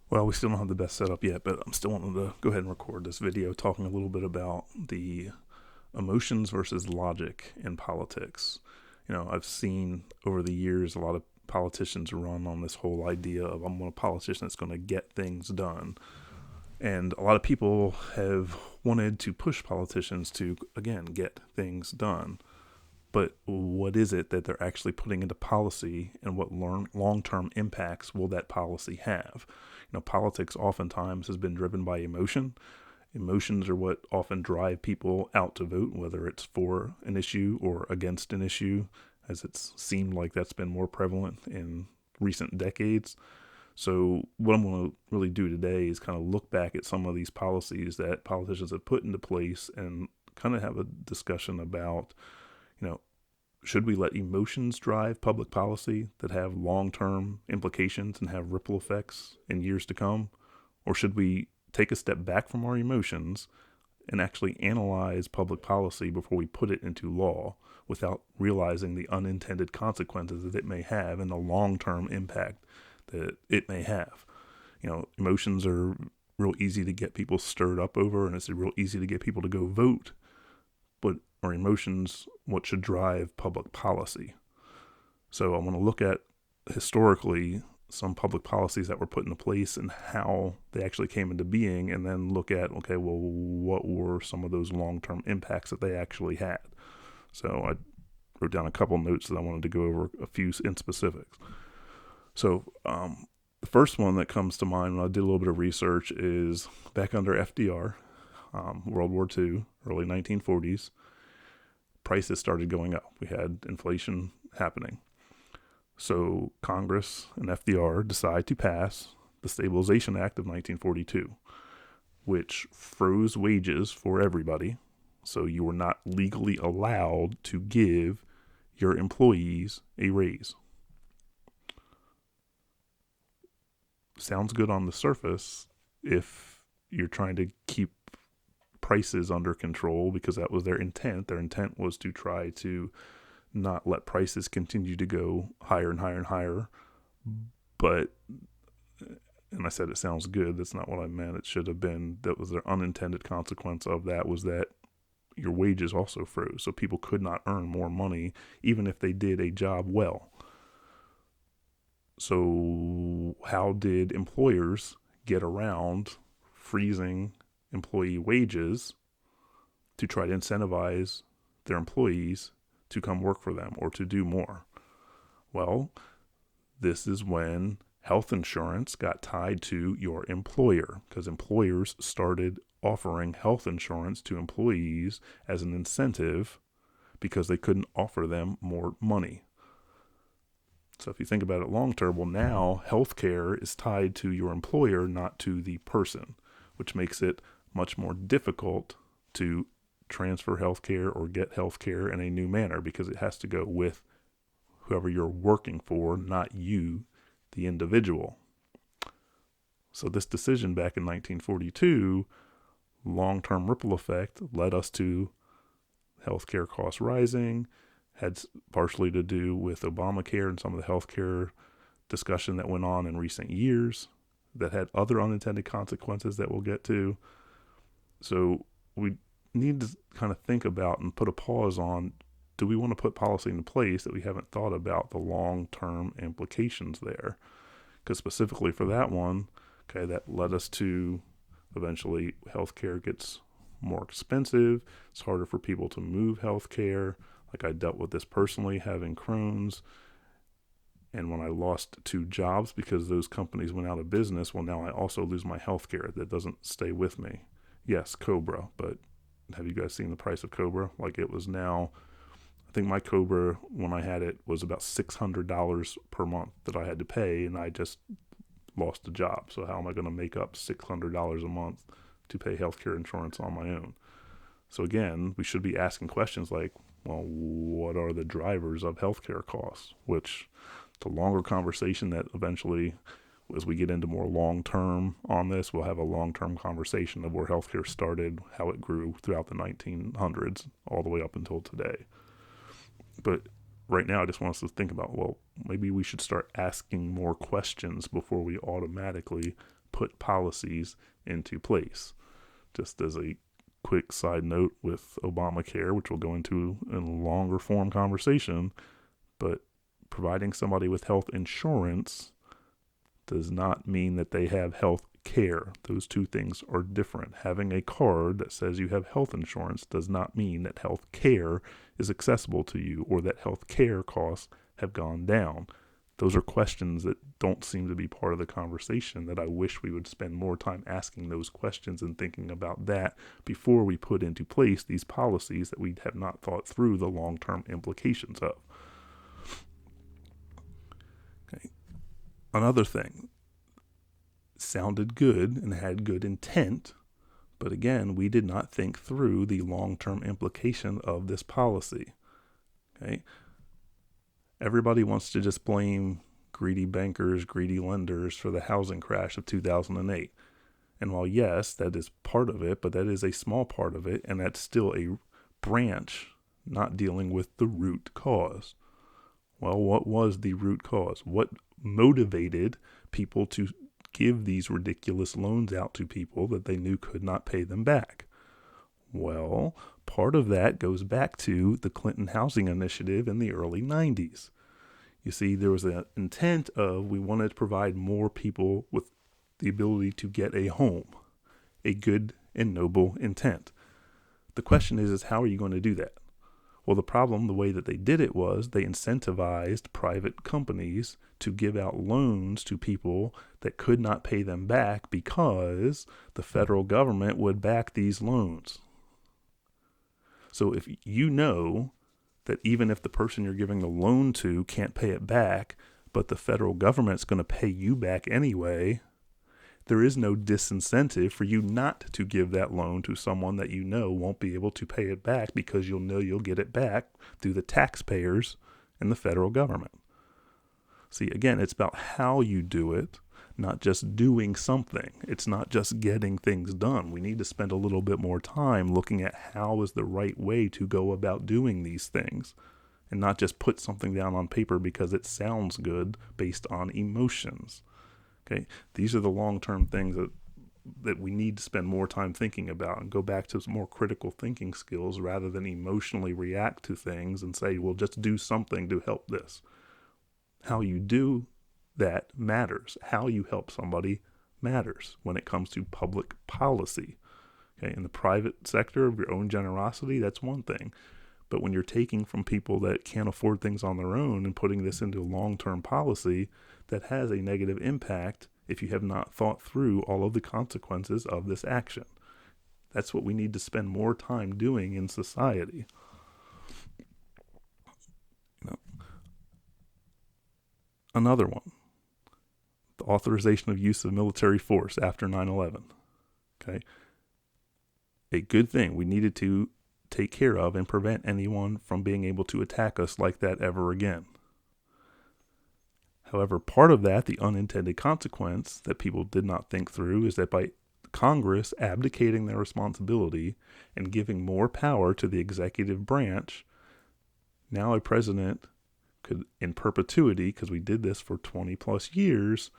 Well, we still don't have the best setup yet, but I'm still wanting to go ahead and record this video talking a little bit about the emotions versus logic in politics. I've seen over the years a lot of politicians run on this whole idea of I'm a politician that's going to get things done. And a lot of people have wanted to push politicians to, again, get things done. But what is it that they're actually putting into policy, and what long-term impacts will that policy have? Politics oftentimes has been driven by emotion. Emotions are what often drive people out to vote, whether it's for an issue or against an issue, as it's seemed like that's been more prevalent in recent decades. So what I'm going to really do today is kind of look back at some of these policies that politicians have put into place and kind of have a discussion about, you know, should we let emotions drive public policy that have long-term implications and have ripple effects in years to come? Or should we take a step back from our emotions and actually analyze public policy before we put it into law without realizing the unintended consequences that it may have and the long-term impact that it may have? Emotions are real easy to get people stirred up over, and it's real easy to get people to go vote. But are emotions what should drive public policy? So I want to look at historically some public policies that were put into place and how they actually came into being, and then look at, okay, well, what were some of those long-term impacts that they actually had? So I wrote down a couple notes that I wanted to go over, a few in specifics. So the first one that comes to mind when I did a little bit of research is back under FDR, World War II, early 1940s. Prices started going up. We had inflation happening. So Congress and FDR decide to pass the Stabilization Act of 1942, which froze wages for everybody. So you were not legally allowed to give your employees a raise. Sounds good on the surface if you're trying to keep prices under control, because that was their intent. Their intent was to try to not let prices continue to go higher and higher and higher. But, and I said it sounds good, that's not what I meant. It should have been, that was their unintended consequence of that, was that your wages also froze. So people could not earn more money even if they did a job well. So how did employers get around freezing employee wages to try to incentivize their employees to come work for them or to do more? Well, this is when health insurance got tied to your employer, because employers started offering health insurance to employees as an incentive because they couldn't offer them more money. So if you think about it long term, well, now healthcare is tied to your employer, not to the person, which makes it much more difficult to transfer healthcare or get healthcare in a new manner, because it has to go with whoever you're working for, not you, the individual. So this decision back in 1942, long-term ripple effect, led us to healthcare costs rising, had partially to do with Obamacare and some of the healthcare discussion that went on in recent years that had other unintended consequences that we'll get to. So we need to kind of think about and put a pause on, do we want to put policy in place that we haven't thought about the long-term implications there? Because specifically for that one, okay, that led us to eventually healthcare gets more expensive. It's harder for people to move healthcare. Like, I dealt with this personally, having Crohn's. And when I lost 2 jobs because those companies went out of business, well, now I also lose my healthcare. That doesn't stay with me. Yes, Cobra, but have you guys seen the price of Cobra? Like, it was now, I think my Cobra, when I had it, was about $600 per month that I had to pay, and I just lost a job. So how am I going to make up $600 a month to pay healthcare insurance on my own? So again, we should be asking questions like, well, what are the drivers of healthcare costs? Which, it's a longer conversation that eventually, as we get into more long-term on this, we'll have a long-term conversation of where healthcare started, how it grew throughout the 1900s, all the way up until today. But right now, I just want us to think about, well, maybe we should start asking more questions before we automatically put policies into place. Just as a quick side note with Obamacare, which we'll go into in a longer form conversation, but providing somebody with health insurance does not mean that they have health care. Those two things are different. Having a card that says you have health insurance does not mean that health care is accessible to you or that health care costs have gone down. Those are questions that don't seem to be part of the conversation, that I wish we would spend more time asking those questions and thinking about that before we put into place these policies that we have not thought through the long-term implications of. Okay. Another thing, sounded good and had good intent, but again, we did not think through the long-term implication of this policy. Okay. Everybody wants to just blame greedy bankers, greedy lenders for the housing crash of 2008. And while yes, that is part of it, but that is a small part of it, and that's still a branch not dealing with the root cause. Well, what was the root cause? What motivated people to give these ridiculous loans out to people that they knew could not pay them back? Well, part of that goes back to the Clinton housing initiative in the early 90s. You see, there was an intent of we wanted to provide more people with the ability to get a home, a good and noble intent. The question is how are you going to do that? Well, the problem, the way that they did it was they incentivized private companies to give out loans to people that could not pay them back because the federal government would back these loans. So if you know that even if the person you're giving the loan to can't pay it back, but the federal government's going to pay you back anyway, there is no disincentive for you not to give that loan to someone that you know won't be able to pay it back because you'll know you'll get it back through the taxpayers and the federal government. See, again, it's about how you do it, not just doing something. It's not just getting things done. We need to spend a little bit more time looking at how is the right way to go about doing these things and not just put something down on paper because it sounds good based on emotions. Okay, these are the long-term things that we need to spend more time thinking about and go back to some more critical thinking skills rather than emotionally react to things and say, well, just do something to help this. How you do that matters. How you help somebody matters when it comes to public policy. Okay, in the private sector of your own generosity, that's one thing. But when you're taking from people that can't afford things on their own and putting this into long-term policy, that has a negative impact if you have not thought through all of the consequences of this action. That's what we need to spend more time doing in society. Another one, the authorization of use of military force after 9/11. Okay, a good thing. We needed to take care of and prevent anyone from being able to attack us like that ever again. However, part of that, the unintended consequence that people did not think through, is that by Congress abdicating their responsibility and giving more power to the executive branch, now a president could, in perpetuity, because we did this for 20 plus years,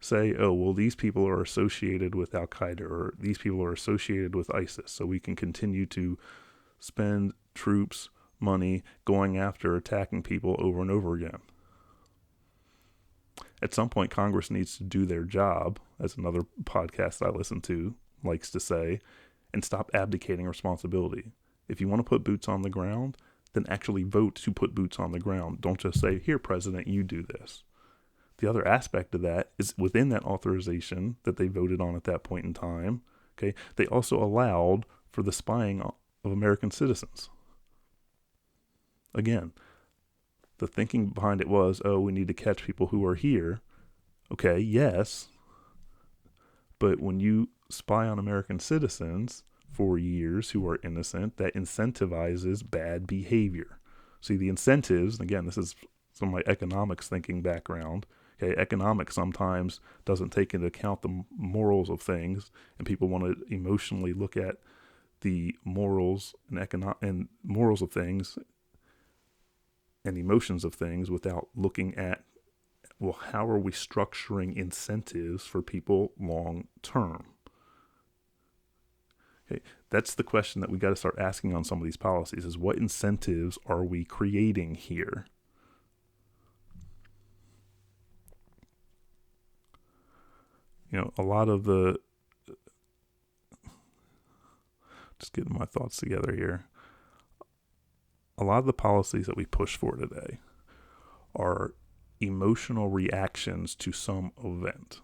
say, oh, well, these people are associated with Al-Qaeda or these people are associated with ISIS, so we can continue to spend troops, money, going after attacking people over and over again. At some point, Congress needs to do their job, as another podcast I listen to likes to say, and stop abdicating responsibility. If you want to put boots on the ground, then actually vote to put boots on the ground. Don't just say, here, President, you do this. The other aspect of that is within that authorization that they voted on at that point in time, okay, they also allowed for the spying of American citizens. Again, the thinking behind it was, oh, we need to catch people who are here. Okay, yes. But when you spy on American citizens for years who are innocent, that incentivizes bad behavior. See, the incentives, and again, this is some of my economics thinking background. Okay, economics sometimes doesn't take into account the morals of things, and people want to emotionally look at the morals and morals of things and emotions of things without looking at well, how are we structuring incentives for people long term? Okay, that's the question that we got to start asking on some of these policies: is what incentives are we creating here? A lot of the, just getting my thoughts together here, a lot of the policies that we push for today are emotional reactions to some event.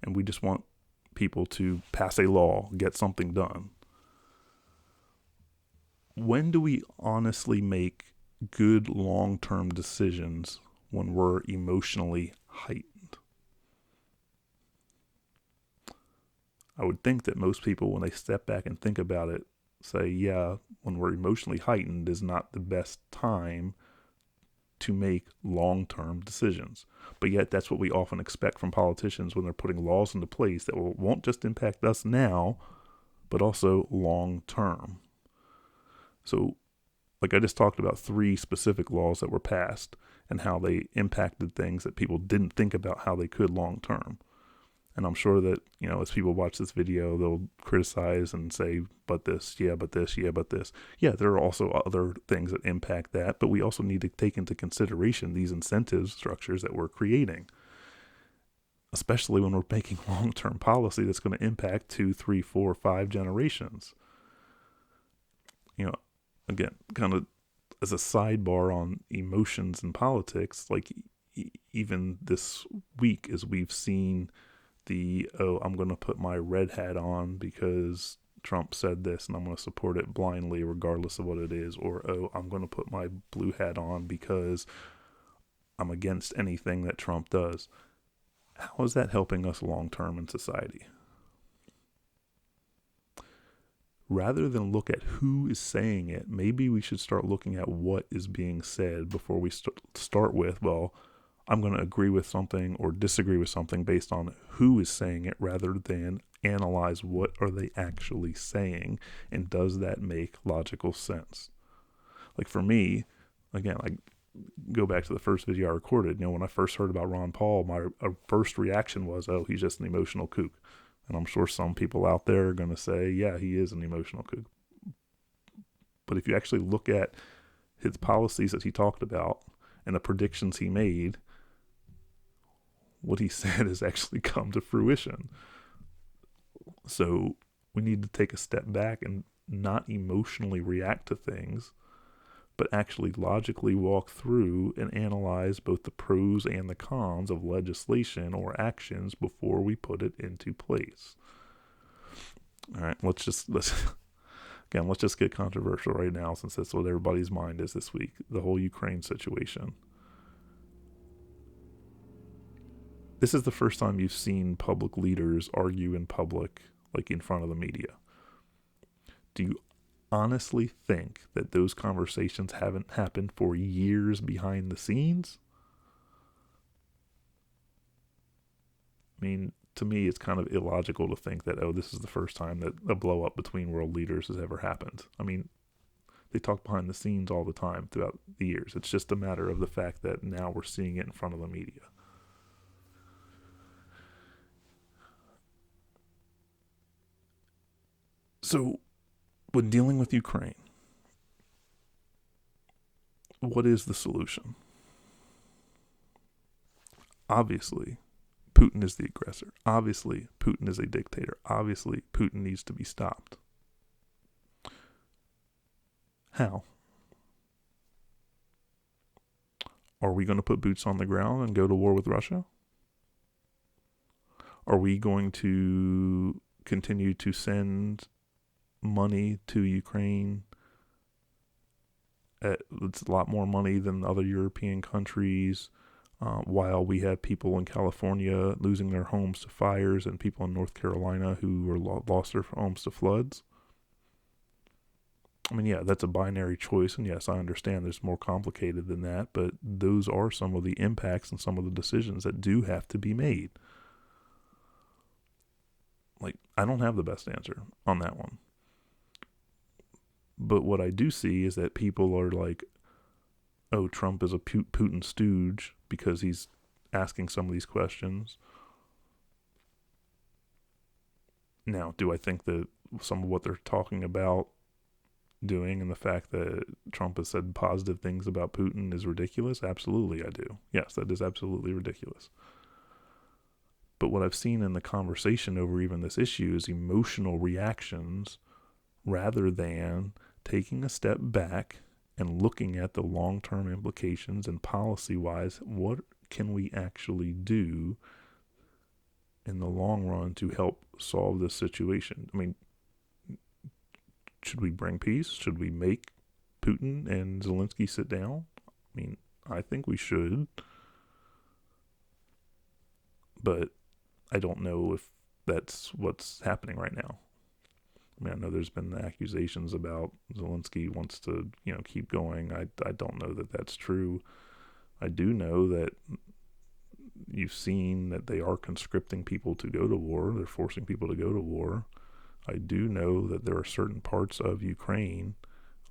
And we just want people to pass a law, get something done. When do we honestly make good long-term decisions when we're emotionally heightened? I would think that most people, when they step back and think about it, say, yeah, when we're emotionally heightened is not the best time to make long-term decisions. But yet that's what we often expect from politicians when they're putting laws into place that won't just impact us now, but also long-term. So, like I just talked about 3 specific laws that were passed and how they impacted things that people didn't think about how they could long-term. And I'm sure that, as people watch this video, they'll criticize and say, but this, yeah, but this, yeah, but this. Yeah, there are also other things that impact that, but we also need to take into consideration these incentive structures that we're creating, especially when we're making long-term policy that's going to impact 2, 3, 4, 5 generations. Again, kind of as a sidebar on emotions and politics, like even this week, as we've seen I'm going to put my red hat on because Trump said this and I'm going to support it blindly regardless of what it is, or I'm going to put my blue hat on because I'm against anything that Trump does. How is that helping us long term in society? Rather than look at who is saying it, maybe we should start looking at what is being said before we start with, well, I'm going to agree with something or disagree with something based on who is saying it, rather than analyze what are they actually saying and does that make logical sense. Like for me, again, like go back to the first video I recorded, when I first heard about Ron Paul, my first reaction was, oh, he's just an emotional kook. And I'm sure some people out there are going to say, yeah, he is an emotional kook. But if you actually look at his policies that he talked about and the predictions he made, what he said has actually come to fruition. So we need to take a step back and not emotionally react to things, but actually logically walk through and analyze both the pros and the cons of legislation or actions before we put it into place. All right, let's just get controversial right now, since that's what everybody's mind is this week, the whole Ukraine situation. This is the first time you've seen public leaders argue in public, like in front of the media. Do you honestly think that those conversations haven't happened for years behind the scenes? I mean, to me, it's kind of illogical to think that, this is the first time that a blow up between world leaders has ever happened. I mean, they talk behind the scenes all the time throughout the years. It's just a matter of the fact that now we're seeing it in front of the media. So, when dealing with Ukraine, what is the solution? Obviously, Putin is the aggressor. Obviously, Putin is a dictator. Obviously, Putin needs to be stopped. How? Are we going to put boots on the ground and go to war with Russia? Are we going to continue to send money to Ukraine? It's a lot more money than other European countries, while we have people in California losing their homes to fires and people in North Carolina who lost their homes to floods. I mean, yeah, that's a binary choice, and yes, I understand there's more complicated than that, but those are some of the impacts and some of the decisions that do have to be made. Like, I don't have the best answer on that one. But what I do see is that people are like, oh, Trump is a Putin stooge, because he's asking some of these questions. Now, do I think that some of what they're talking about doing and the fact that Trump has said positive things about Putin is ridiculous? Absolutely, I do. Yes, that is absolutely ridiculous. But what I've seen in the conversation over even this issue is emotional reactions rather than taking a step back and looking at the long-term implications and policy-wise, what can we actually do in the long run to help solve this situation? I mean, should we bring peace? Should we make Putin and Zelensky sit down? I mean, I think we should. But I don't know if that's what's happening right now. I mean, I know there's been accusations about Zelensky wants to, keep going. I don't know that that's true. I do know that you've seen that they are conscripting people to go to war. They're forcing people to go to war. I do know that there are certain parts of Ukraine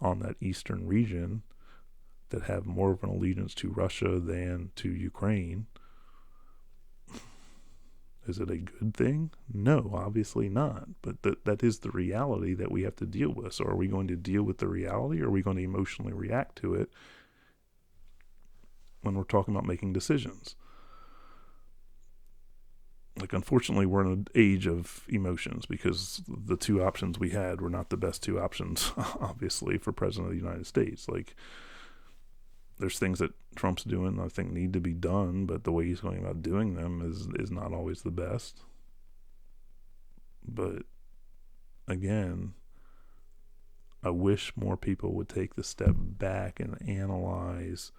on that eastern region that have more of an allegiance to Russia than to Ukraine. Is it a good thing? No, obviously not. But that is the reality that we have to deal with. So are we going to deal with the reality, or are we going to emotionally react to it when we're talking about making decisions? Like, unfortunately, we're in an age of emotions because the two options we had were not the best two options, obviously, for President of the United States. Like, there's things that Trump's doing I think need to be done, but the way he's going about doing them is not always the best. But again, I wish more people would take the step back and analyze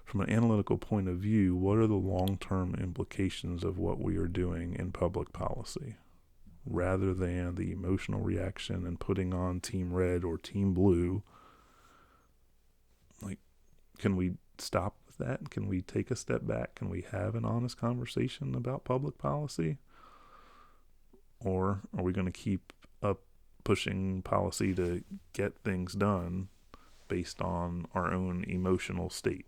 from an analytical point of view, what are the long-term implications of what we are doing in public policy, rather than the emotional reaction and putting on Team Red or Team Blue. Like, can we stop with that? Can we take a step back? Can we have an honest conversation about public policy? Or are we going to keep up pushing policy to get things done based on our own emotional state?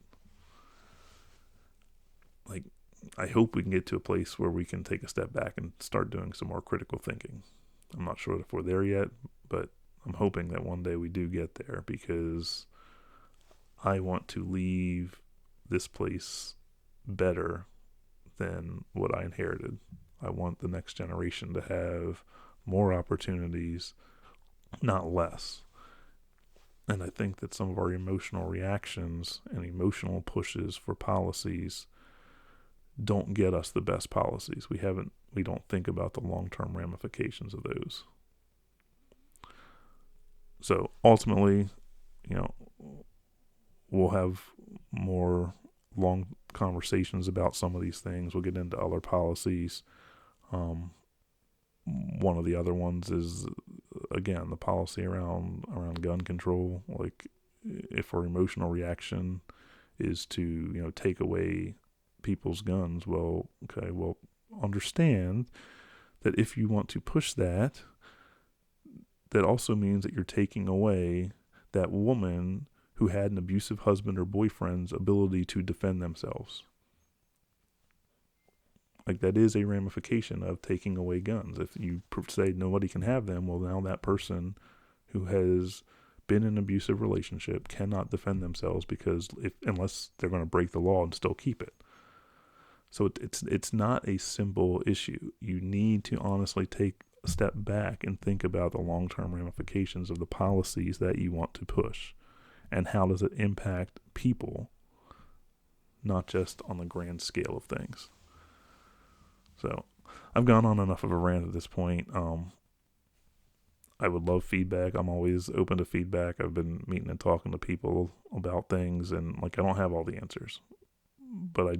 Like, I hope we can get to a place where we can take a step back and start doing some more critical thinking. I'm not sure if we're there yet, but I'm hoping that one day we do get there, because I want to leave this place better than what I inherited. I want the next generation to have more opportunities, not less. And I think that some of our emotional reactions and emotional pushes for policies don't get us the best policies. We don't think about the long-term ramifications of those. So ultimately, we'll have more long conversations about some of these things. We'll get into other policies. One of the other ones is, again, the policy around gun control. Like, if our emotional reaction is to, take away people's guns, understand that if you want to push that, that also means that you're taking away that woman who had an abusive husband or boyfriend's ability to defend themselves. Like, that is a ramification of taking away guns. If you say nobody can have them, well, now that person who has been in an abusive relationship cannot defend themselves, because unless they're going to break the law and still keep it. So it's not a simple issue. You need to honestly take a step back and think about the long-term ramifications of the policies that you want to push, and how does it impact people, not just on the grand scale of things. So I've gone on enough of a rant at this point. I would love feedback. I'm always open to feedback. I've been meeting and talking to people about things, and I don't have all the answers, but I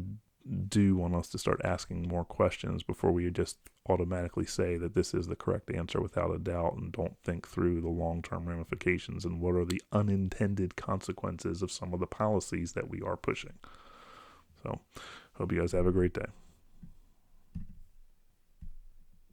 do want us to start asking more questions before we just automatically say that this is the correct answer without a doubt, and don't think through the long-term ramifications and what are the unintended consequences of some of the policies that we are pushing. So, hope you guys have a great day.